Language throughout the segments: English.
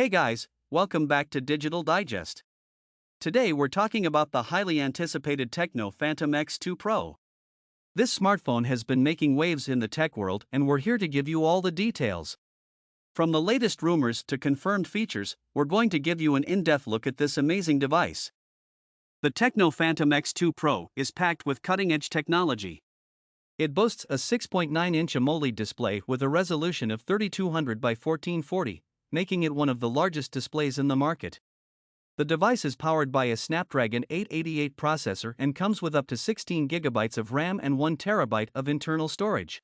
Hey guys, welcome back to Digital Digest. Today we're talking about the highly anticipated Techno Phantom X2 Pro. This smartphone has been making waves in the tech world, and we're here to give you all the details. From the latest rumors to confirmed features, we're going to give you an in-depth look at this amazing device. The Techno Phantom X2 Pro is packed with cutting-edge technology. It boasts a 6.9-inch AMOLED display with a resolution of 3200 by 1440, making it one of the largest displays in the market. The device is powered by a Snapdragon 888 processor and comes with up to 16 GB of RAM and 1 TB of internal storage.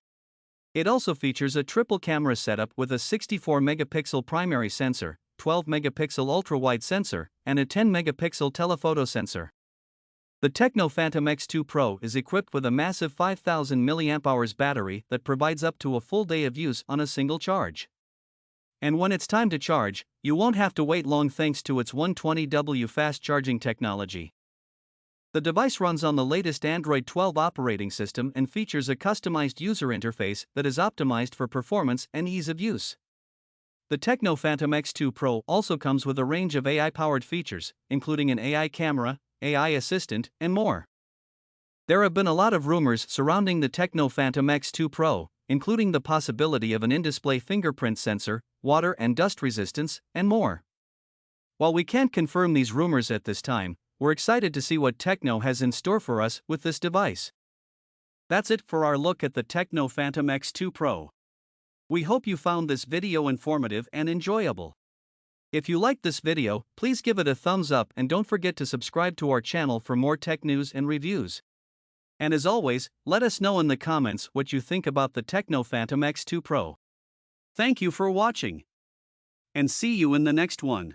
It also features a triple camera setup with a 64-megapixel primary sensor, 12-megapixel ultra-wide sensor, and a 10-megapixel telephoto sensor. The Techno Phantom X2 Pro is equipped with a massive 5000 mAh battery that provides up to a full day of use on a single charge. And when it's time to charge, you won't have to wait long thanks to its 120W fast charging technology. The device runs on the latest Android 12 operating system and features a customized user interface that is optimized for performance and ease of use. The Techno Phantom X2 Pro also comes with a range of AI-powered features, including an AI camera, AI assistant, and more. There have been a lot of rumors surrounding the Techno Phantom X2 Pro, including the possibility of an in-display fingerprint sensor, water and dust resistance, and more. While we can't confirm these rumors at this time, we're excited to see what Techno has in store for us with this device. That's it for our look at the Techno Phantom X2 Pro. We hope you found this video informative and enjoyable. If you liked this video, please give it a thumbs up and don't forget to subscribe to our channel for more tech news and reviews. And as always, let us know in the comments what you think about the Techno Phantom X2 Pro. Thank you for watching. And see you in the next one.